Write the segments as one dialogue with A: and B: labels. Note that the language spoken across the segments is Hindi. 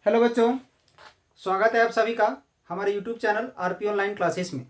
A: हेलो बच्चों, स्वागत है आप सभी का हमारे YouTube channel RP online classes में।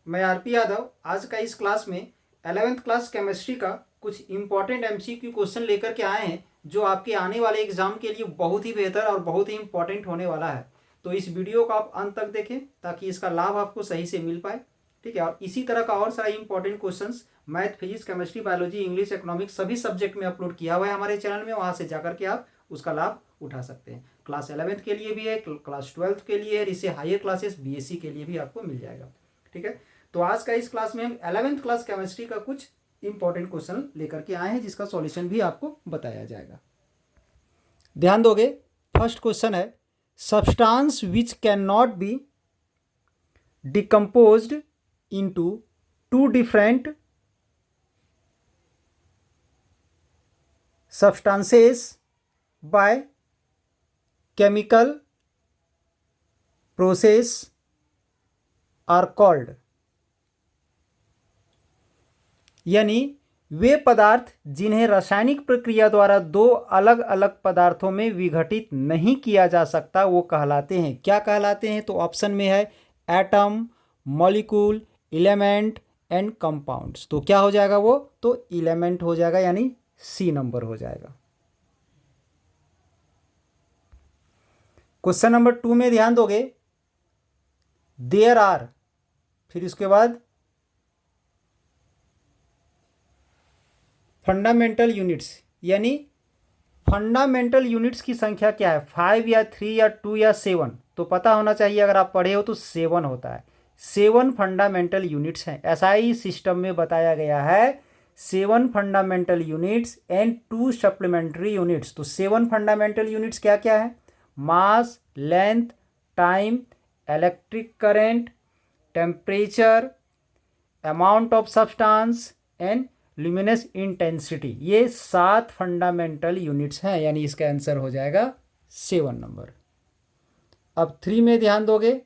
A: मैं आरपी यादव आज का इस क्लास में 11th क्लास केमिस्ट्री का कुछ इंपॉर्टेंट एमसीक्यू क्वेश्चन लेकर के आए हैं जो आपके आने वाले एग्जाम के लिए बहुत ही बेहतर और बहुत ही इंपॉर्टेंट होने वाला है। तो इस वीडियो को आप अंत तक देखें ताकि इसका लाभ आपको सही से मिल पाए। ठीक है, और इसी तरह का और सारा important question math, physics, chemistry, biology, English, economics सभी सब्जेक्ट में अपलोड किया हुआ है हमारे चैनल में। वहाँ से जाकर के आप उसका लाभ उठा सकते हैं। क्लास 11th के लिए भी है, क्लास 12th के लिए है, इससे हायर क्लासेस बीएससी के लिए भी आपको मिल जाएगा। ठीक है, तो आज का इस क्लास में हम 11th क्लास केमिस्ट्री का कुछ इंपॉर्टेंट क्वेश्चन लेकर के आए हैं जिसका सॉल्यूशन भी आपको बताया जाएगा। ध्यान दोगे, फर्स्ट क्वेश्चन है substance which can not be decomposed into two different substances by chemical process are called। यानी वे पदार्थ जिन्हें रासायनिक प्रक्रिया द्वारा दो अलग अलग पदार्थों में विघटित नहीं किया जा सकता वो कहलाते हैं। क्या कहलाते हैं? तो ऑप्शन में है atom, molecule, element and compounds. तो क्या हो जाएगा वो? तो एलिमेंट हो जाएगा, यानी सी नंबर हो जाएगा। क्वेश्चन नंबर 2 में ध्यान दोगे, देयर आर, फिर उसके बाद फंडामेंटल यूनिट्स, यानी फंडामेंटल यूनिट्स की संख्या क्या है? 5 या 3 या 2 या 7? तो पता होना चाहिए, अगर आप पढ़े हो तो 7 होता है। 7 फंडामेंटल यूनिट्स हैं, ऐसा ही सिस्टम में बताया गया है। 7 fundamental units and 2 supplementary units. तो 7 फंडामेंटल यूनिट्स क्या क्या है? Mass, length, time, electric current, temperature, amount of substance and luminous intensity. ये 7 फंडामेंटल यूनिट्स हैं, यानी इसका आंसर हो जाएगा 7 नंबर। अब 3 में ध्यान दोगे,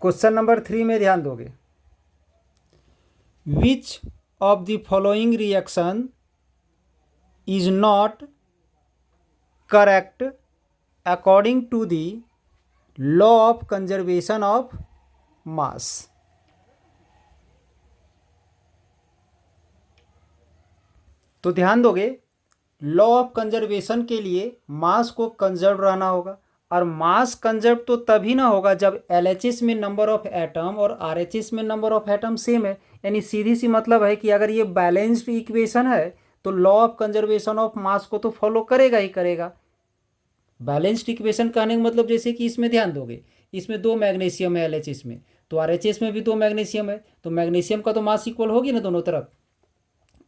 A: क्वेश्चन नंबर 3 में ध्यान दोगे, which of the following reaction is not correct according to the law of conservation of mass. तो ध्यान दोगे, लॉ ऑफ कंजर्वेशन के लिए मास को कंजर्व रहना होगा, और मास कंजर्व तो तभी ना होगा जब LHS में नंबर ऑफ एटम और RHS में नंबर ऑफ एटम सेम है। यानी सीधी सी मतलब है कि अगर ये बैलेंस्ड इक्वेशन है तो लॉ ऑफ कंजर्वेशन ऑफ मास को तो फॉलो करेगा ही करेगा। बैलेंस्ड इक्वेशन कहने का मतलब जैसे कि इसमें ध्यान दोगे, इसमें 2 मैग्नीशियम है LHS में, तो RHS में भी 2 मैग्नीशियम है, तो मैग्नीशियम का तो मास इक्वल होगी ना दोनों तरफ।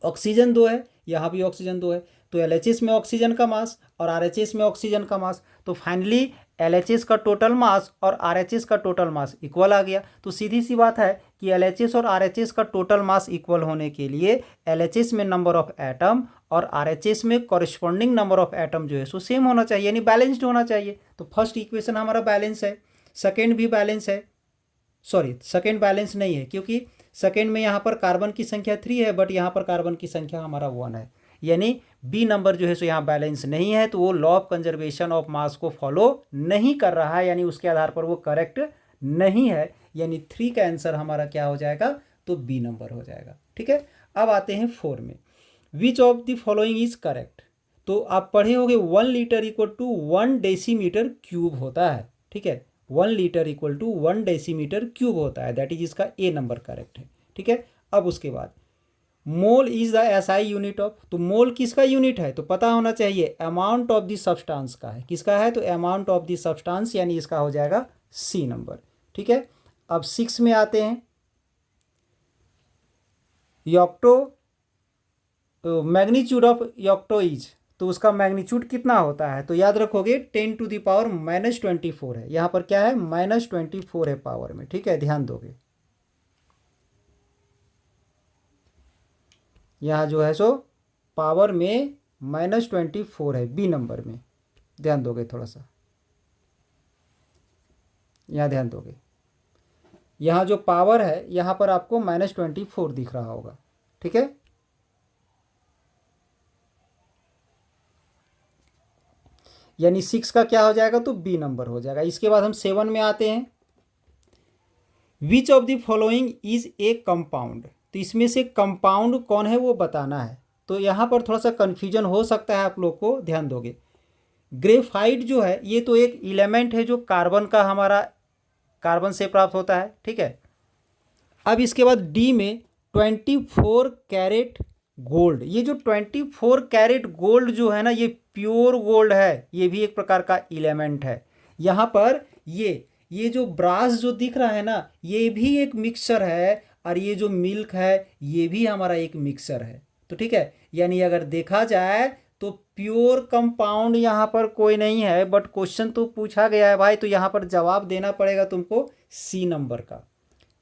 A: ऑक्सीजन 2 है, यहाँ भी ऑक्सीजन 2 है, तो LHS में ऑक्सीजन का मास और RHS में ऑक्सीजन का मास, तो फाइनली LHS का टोटल मास और RHS का टोटल मास इक्वल आ गया। तो सीधी सी बात है कि LHS और RHS का टोटल मास इक्वल होने के लिए LHS में नंबर ऑफ एटम और RHS में कॉरेस्पॉन्डिंग नंबर ऑफ एटम जो है सो सेम होना चाहिए, यानी बैलेंस्ड होना चाहिए। तो फर्स्ट इक्वेशन हमारा बैलेंस है, सेकेंड भी बैलेंस है, सॉरी सेकेंड बैलेंस नहीं है क्योंकि सेकेंड में यहाँ पर कार्बन की संख्या 3 है, बट यहाँ पर कार्बन की संख्या हमारा 1 है, यानी बी नंबर जो है सो यहाँ बैलेंस नहीं है, तो वो लॉ ऑफ कंजर्वेशन ऑफ मास को फॉलो नहीं कर रहा है, यानी उसके आधार पर वो करेक्ट नहीं है, यानी 3 का आंसर हमारा क्या हो जाएगा? तो बी नंबर हो जाएगा। ठीक है, अब आते हैं 4 में, which of the following is correct. तो आप पढ़े होंगे 1 litre equal to 1 decimetre cube होता है। ठीक है, 1 litre equal to 1 decimetre cube होता है, दैट इज इसका ए नंबर करेक्ट है। ठीक है, अब उसके बाद mole is the SI unit of, तो मोल किसका यूनिट है? तो पता होना चाहिए अमाउंट ऑफ द सब्सटेंस का है, किसका है? तो अमाउंट ऑफ द सब्सटेंस, यानी इसका हो जाएगा सी नंबर। ठीक है, अब 6 में आते हैं, योक्टो, मैग्नीट्यूड ऑफ योक्टो इज, तो उसका मैग्नीट्यूड कितना होता है? तो याद रखोगे 10 टू द पावर -24 है, यहाँ पर क्या है? -24 है पावर में। ठीक है, ध्यान दोगे, यहाँ जो है सो पावर में -24 है बी नंबर में। ध्यान दोगे थोड़ा सा, यहाँ ध्यान दोगे, यहाँ जो पावर है यहाँ पर आपको -24 दिख रहा होगा, ठीक है। यानी 6 का क्या हो जाएगा, तो बी नंबर हो जाएगा। इसके बाद हम 7 में आते हैं। विच of the following is a compound, तो इसमें से कंपाउंड कौन है वो बताना है। तो यहाँ पर थोड़ा सा कन्फ्यूजन हो सकता है आप लोग को, ध्यान दोगे। ग्रेफाइट जो है ये तो एक एलिमेंट है जो कार्बन का, हमारा कार्बन से प्राप्त होता है, ठीक है। अब इसके बाद डी में 24 कैरेट गोल्ड, ये जो 24 कैरेट गोल्ड जो है ना, ये प्योर गोल्ड है, ये भी एक प्रकार का एलिमेंट है। यहाँ पर ये जो ब्रास जो दिख रहा है ना, ये भी एक मिक्सचर है, और ये जो मिल्क है ये भी हमारा एक मिक्सचर है। तो ठीक है, यानी अगर देखा जाए तो प्योर कंपाउंड यहाँ पर कोई नहीं है, बट क्वेश्चन तो पूछा गया है भाई, तो यहाँ पर जवाब देना पड़ेगा तुमको सी नंबर का,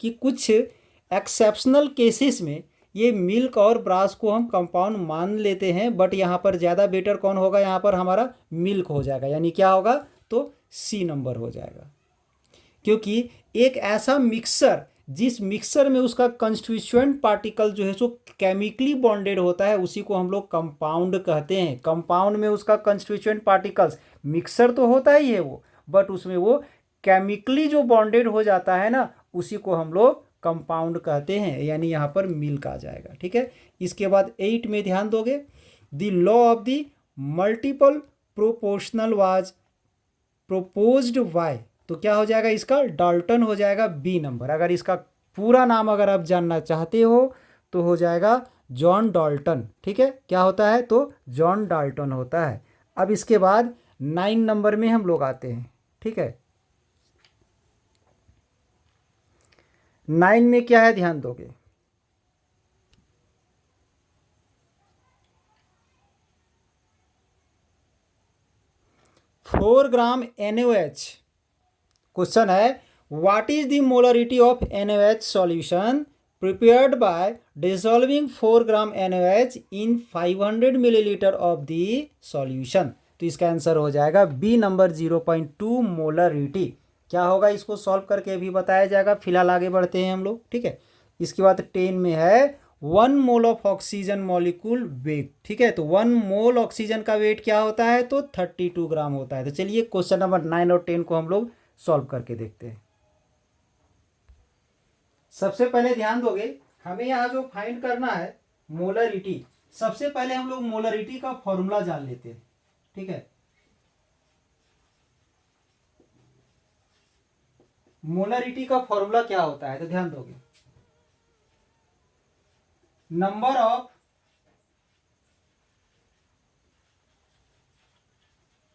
A: कि कुछ एक्सेप्शनल केसेस में ये मिल्क और ब्रास को हम कंपाउंड मान लेते हैं, बट यहाँ पर ज़्यादा बेटर कौन होगा, यहाँ पर हमारा मिल्क हो जाएगा, यानी क्या होगा, तो सी नंबर हो जाएगा। क्योंकि एक ऐसा मिक्सर जिस मिक्सर में उसका कंस्टिट्यूएंट पार्टिकल जो है सो केमिकली बॉन्डेड होता है, उसी को हम लोग कंपाउंड कहते हैं। कंपाउंड में उसका कंस्टिट्यूएंट पार्टिकल्स, मिक्सर तो होता ही है वो, बट उसमें वो केमिकली जो बॉन्डेड हो जाता है ना, उसी को हम लोग कंपाउंड कहते हैं, यानी यहाँ पर मिल्क आ जाएगा, ठीक है। इसके बाद 8 में ध्यान दोगे, the law of the multiple proportional was proposed by, तो क्या हो जाएगा इसका, डाल्टन हो जाएगा, बी नंबर। अगर इसका पूरा नाम अगर आप जानना चाहते हो तो हो जाएगा जॉन डाल्टन, ठीक है। क्या होता है, तो जॉन डाल्टन होता है। अब इसके बाद 9 नंबर में हम लोग आते हैं, ठीक है। 9 में क्या है, ध्यान दोगे, फोर ग्राम NaOH। क्वेश्चन है, what is the molarity of NaOH solution prepared by dissolving 4 gram NaOH in 500 millilitre of the solution. तो इसका आंसर हो जाएगा बी नंबर 0.2 मोलरिटी। क्या होगा इसको सॉल्व करके अभी बताया जाएगा, फिलहाल आगे बढ़ते हैं हम लोग, ठीक है। इसके बाद 10 में है 1 mole of oxygen molecule weight, ठीक है। तो 1 मोल ऑक्सीजन का वेट क्या होता है, तो 32 ग्राम होता है। तो चलिए क्वेश्चन नंबर 9 और 10 को हम लोग सॉल्व करके देखते हैं। सबसे पहले ध्यान दोगे, हमें यहाँ जो फाइंड करना है मोलरिटी, सबसे पहले हम लोग मोलरिटी का फॉर्मूला जान लेते हैं, ठीक है। मोलरिटी का फॉर्मूला क्या होता है, तो ध्यान दोगे, number of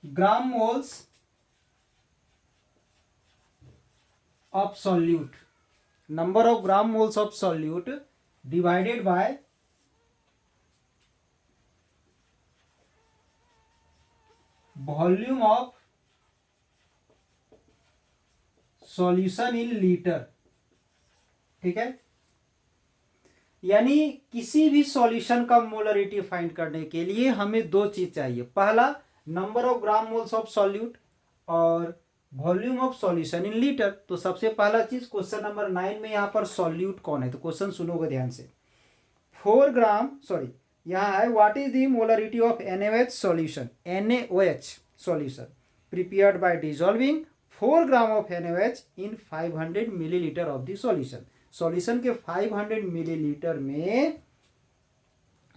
A: gram moles of solute, number of gram moles of solute divided by volume of solution in litre, ठीक है। यानी किसी भी सॉल्यूशन का मोलरिटी फाइंड करने के लिए हमें दो चीज चाहिए, पहला number of gram moles of solute और volume of solution in litre. तो सबसे पहला चीज क्वेश्चन नंबर 9 में यहाँ पर सॉल्यूट कौन है, तो क्वेश्चन सुनोगे ध्यान से। 4 ग्राम, सॉरी यहाँ है what is the molarity of NaOH solution, NaOH solution prepared by dissolving 4 gram of NaOH in 500 millilitre of the solution. Solution के 500 मिलीलीटर में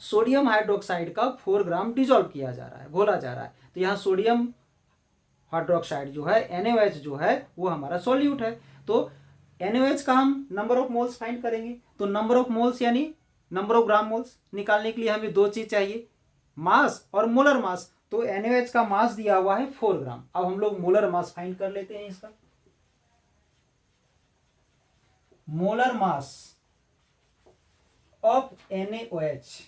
A: सोडियम हाइड्रोक्साइड का 4 ग्राम डिसॉल्व किया जा रहा है, घोला जा रहा है। तो यहाँ सोडियम हाइड्रोक्साइड जो है, NaOH जो है, वो हमारा सॉल्यूट है। तो NaOH का हम नंबर ऑफ मोल्स फाइंड करेंगे, तो नंबर ऑफ मोल्स यानी नंबर ऑफ ग्राम मोल्स निकालने के लिए हमें दो चीज चाहिए, मास और मोलर मास। तो NaOH का मास दिया हुआ है 4 ग्राम। अब हम लोग मोलर मास फाइंड कर लेते हैं इसका। मोलर मास ऑफ NaOH,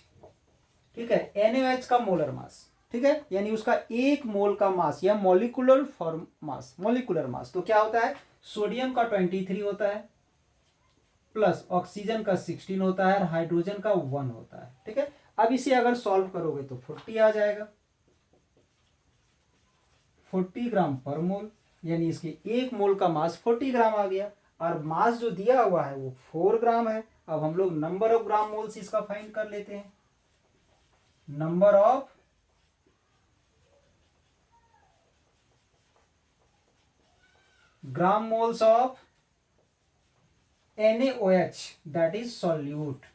A: ठीक है, NaOH का मोलर मास, ठीक है, यानी उसका एक मोल का मास या मॉलिक्यूलर फॉर्म मास, मॉलिक्यूलर मास। तो क्या होता है, सोडियम का 23 होता है, प्लस ऑक्सीजन का 16 होता है और हाइड्रोजन का 1 होता है, ठीक है। अब इसे अगर सॉल्व करोगे तो 40 आ जाएगा। 40 ग्राम पर मोल, यानी इसके 1 मोल का मास 40 ग्राम आ गया, और मास जो दिया हुआ है वो 4 ग्राम है। अब हम लोग नंबर ऑफ ग्राम मोल्स इसका फाइंड कर लेते हैं। Number of gram moles of NaOH, that is solute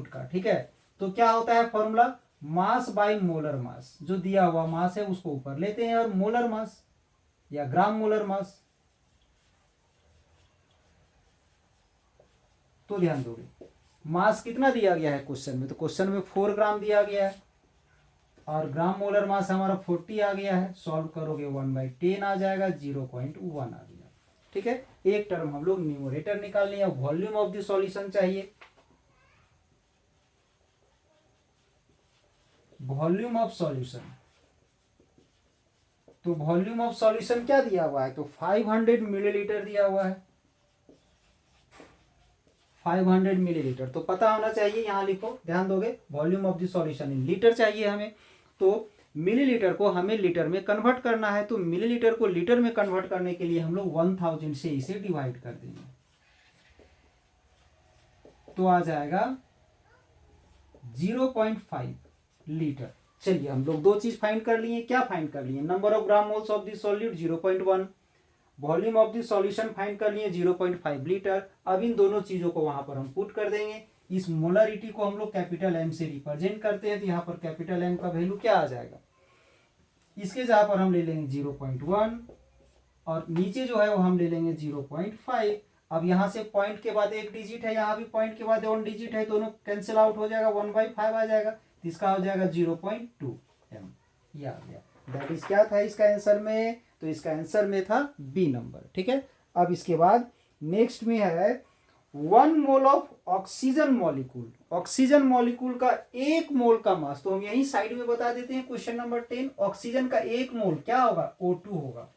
A: का, ठीक है। तो क्या होता है formula, mass by molar mass, जो दिया हुआ मास है उसको ऊपर लेते हैं और मोलर मास या ग्राम मोलर मास। तो ध्यान दोगे, मास कितना दिया गया है क्वेश्चन में, तो क्वेश्चन में 4 ग्राम दिया गया है और ग्राम मोलर मास हमारा 40 आ गया है। सॉल्व करोगे 1/10 आ जाएगा, 0.1 आ गया, ठीक है। एक टर्म हम लोग न्यूमरेटर निकाल लिया, वॉल्यूम ऑफ द सॉल्यूशन चाहिए। वॉल्यूम ऑफ सॉल्यूशन, तो वॉल्यूम ऑफ सॉल्यूशन क्या दिया हुआ है, तो 500 मिलीलीटर दिया हुआ है, 500 मिलीलीटर। तो पता होना चाहिए, यहां लिखो, ध्यान दोगे, volume of the solution in litre चाहिए हमें, तो मिलीलीटर को हमें लीटर में कन्वर्ट करना है। तो मिलीलीटर को लीटर में कन्वर्ट करने के लिए हम लोग 1000 से इसे डिवाइड कर देंगे, तो आ जाएगा 0.5 लीटर। चलिए हम लोग दो चीज फाइंड कर लिए, क्या फाइंड कर लिए, number of gram moles of the solute 0.1, volume of the solution find कर लिए 0.5 लीटर। अब इन दोनों चीजों को वहां पर हम पुट कर देंगे। इस मोलरिटी को हम लोग कैपिटल एम से रिप्रेजेंट करते हैं, तो यहाँ पर कैपिटल एम का वैल्यू क्या आ जाएगा, इसके जगह पर हम ले लेंगे 0.1 और नीचे जो है वो हम ले लेंगे 0.5। अब यहाँ से पॉइंट के बाद एक डिजिट है, यहाँ भी पॉइंट के बाद 1 डिजिट है, दोनों कैंसिल आउट हो जाएगा, 1/5 आ जाएगा, तो इसका हो जाएगा 0.2 m, ये आ गया। दैट इज क्या था इसका आंसर में, तो इसका आंसर में था बी नंबर, ठीक है। अब इसके बाद नेक्स्ट में है 1 mole of oxygen molecule, oxygen molecule का 1 मोल का मास, तो हम यही साइड में बता देते हैं क्वेश्चन नंबर 10, ऑक्सीजन का 1 मोल क्या होगा, O2 होगा,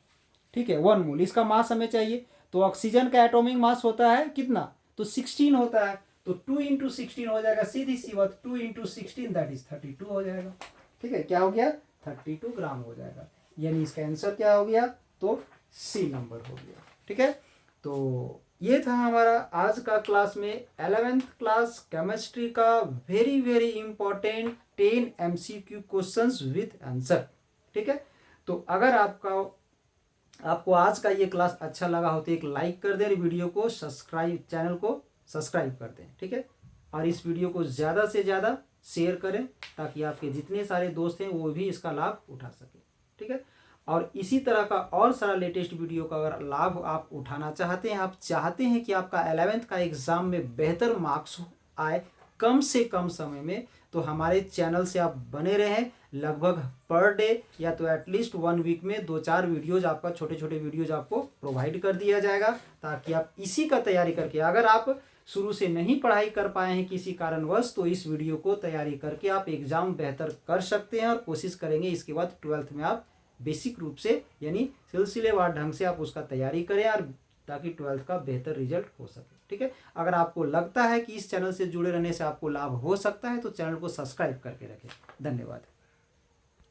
A: ठीक है। 1 मोल इसका मास हमें चाहिए, तो ऑक्सीजन का एटॉमिक मास होता है कितना, तो 16 होता है, तो 2 × 16 हो जाएगा, सीधी सी बात, 2 × 16 दैट इज 32 हो जाएगा, ठीक है। क्या हो गया, 32 ग्राम हो जाएगा, यानी इसका आंसर क्या हो गया, तो सी नंबर हो गया, ठीक है। तो ये था हमारा आज का क्लास में 11th क्लास केमिस्ट्री का very very important 10 MCQ questions with answer, ठीक है। तो अगर आपको आज का ये क्लास अच्छा लगा हो तो एक लाइक कर दें, वीडियो को सब्सक्राइब, चैनल को सब्सक्राइब कर दें, ठीक है। और इस वीडियो को ज़्यादा से ज़्यादा शेयर करें ताकि आपके जितने सारे दोस्त हैं वो भी इसका लाभ उठा सकें, ठीक है। और इसी तरह का और सारा लेटेस्ट वीडियो का अगर लाभ आप उठाना चाहते हैं, आप चाहते हैं कि आपका 11th का एग्ज़ाम में बेहतर मार्क्स आए कम से कम समय में, तो हमारे चैनल से आप बने रहें। लगभग पर डे या तो एटलीस्ट 1 वीक में 2-4 वीडियोज़ आपका, छोटे छोटे वीडियोज़ आपको प्रोवाइड कर दिया जाएगा, ताकि आप इसी का तैयारी करके, अगर आप शुरू से नहीं पढ़ाई कर पाए हैं किसी कारणवश, तो इस वीडियो को तैयारी करके आप एग्ज़ाम बेहतर कर सकते हैं। और कोशिश करेंगे इसके बाद 12th में आप बेसिक रूप से यानी सिलसिलेवार ढंग से आप उसका तैयारी करें, और ताकि 12th का बेहतर रिजल्ट हो सके, ठीक है। अगर आपको लगता है कि इस चैनल से जुड़े रहने से आपको लाभ हो सकता है तो चैनल को सब्सक्राइब करके रखें। धन्यवाद।